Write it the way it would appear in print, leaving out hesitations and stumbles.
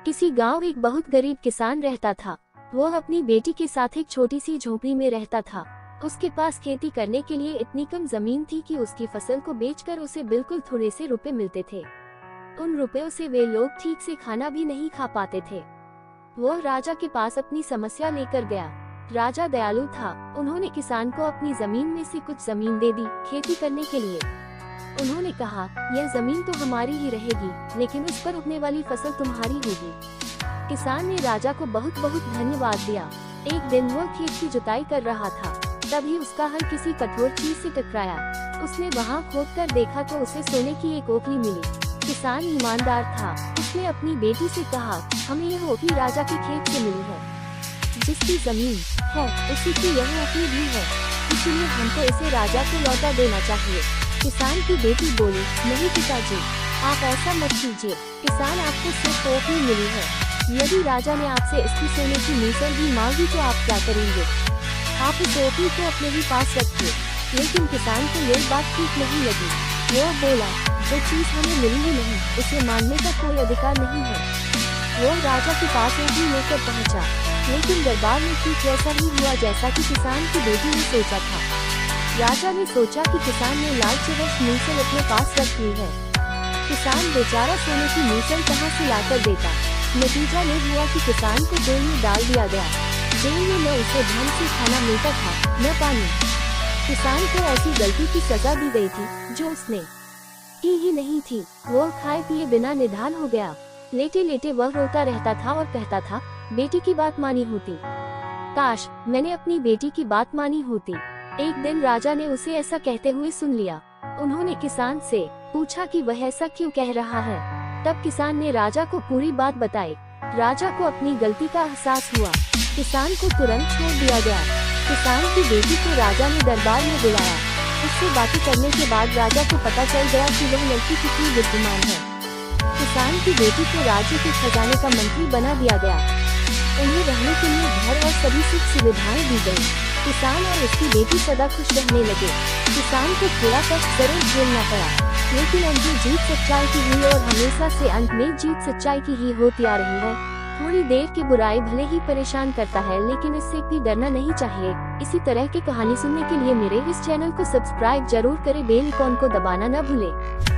किसी गांव एक बहुत गरीब किसान रहता था। वो अपनी बेटी के साथ एक छोटी सी झोपड़ी में रहता था। उसके पास खेती करने के लिए इतनी कम जमीन थी कि उसकी फसल को बेचकर उसे बिल्कुल थोड़े से रुपए मिलते थे। उन रुपयों से वे लोग ठीक से खाना भी नहीं खा पाते थे। वो राजा के पास अपनी समस्या लेकर गया। राजा दयालु था। उन्होंने किसान को अपनी जमीन में से कुछ जमीन दे दी खेती करने के लिए। उन्होंने कहा, यह जमीन तो हमारी ही रहेगी, लेकिन उस पर उगने वाली फसल तुम्हारी होगी। किसान ने राजा को बहुत बहुत धन्यवाद दिया। एक दिन वो खेत की जुताई कर रहा था, तभी उसका हल किसी कठोर चीज से टकराया। उसने वहां खोदकर देखा तो उसे सोने की एक ओखली मिली। किसान ईमानदार था। उसने अपनी बेटी से कहा, हमें यह ओखली राजा के खेत से मिली है। जिसकी जमीन है उसी की यह ओखली भी है, इसलिए हमको इसे राजा को लौटा देना चाहिए। किसान की बेटी बोली, नहीं पिताजी, आप ऐसा मत कीजिए। किसान, आपको सिर्फ ओखली मिली है। यदि राजा ने आपसे इसकी सोने की मूसल भी मांगी तो आप क्या करेंगे? आप उस ओखली को अपने ही पास रखिए। लेकिन किसान को यह बात ठीक नहीं लगी। वो बोला, जो चीज हमें मिली ही नहीं, उसे मांगने का कोई अधिकार नहीं है। वो राजा के पास ओखली लेकर पहुंचा, लेकिन दरबार में ठीक वैसा ही हुआ जैसा कि किसान की बेटी ने सोचा था। राजा ने सोचा कि किसान ने लालचवश मूसल अपने पास रख ली है। किसान बेचारा सोने की मूसल कहां से लाकर देता। नतीजा ये हुआ कि किसान को जेल में डाल दिया गया। जेल में न उसे ढंग से खाना मिलता था, न पानी। किसान को ऐसी गलती की सजा दी गई थी जो उसने की ही नहीं थी। वो खाए पिए बिना निढाल हो गया। लेटे लेटे वह रोता रहता था और कहता था, बेटी की बात मानी होती, काश मैंने अपनी बेटी की बात मानी होती। एक दिन राजा ने उसे ऐसा कहते हुए सुन लिया। उन्होंने किसान से पूछा कि वह ऐसा क्यों कह रहा है। तब किसान ने राजा को पूरी बात बताई। राजा को अपनी गलती का एहसास हुआ। किसान को तुरंत छोड़ दिया गया। किसान की बेटी को राजा ने दरबार में बुलाया। उससे बातें करने के बाद राजा को पता चल गया कि वह लड़की कितनी बुद्धिमान है। किसान की बेटी को राज्य के खजाने का मंत्री बना दिया गया। उन्हें रहने के लिए घर और सभी सुख सुविधाएं दी गयी। किसान और उसकी बेटी सदा खुश रहने लगे। किसान को थोड़ा कष्ट जरूर झेलना पड़ा, लेकिन अंत में जीत सच्चाई की हुई और हमेशा से अंत में जीत सच्चाई की ही होती आ रही है। थोड़ी देर की बुराई भले ही परेशान करता है, लेकिन इससे भी डरना नहीं चाहिए। इसी तरह की कहानी सुनने के लिए मेरे इस चैनल को सब्सक्राइब जरूर करें, बेल आइकॉन को दबाना न भूलें।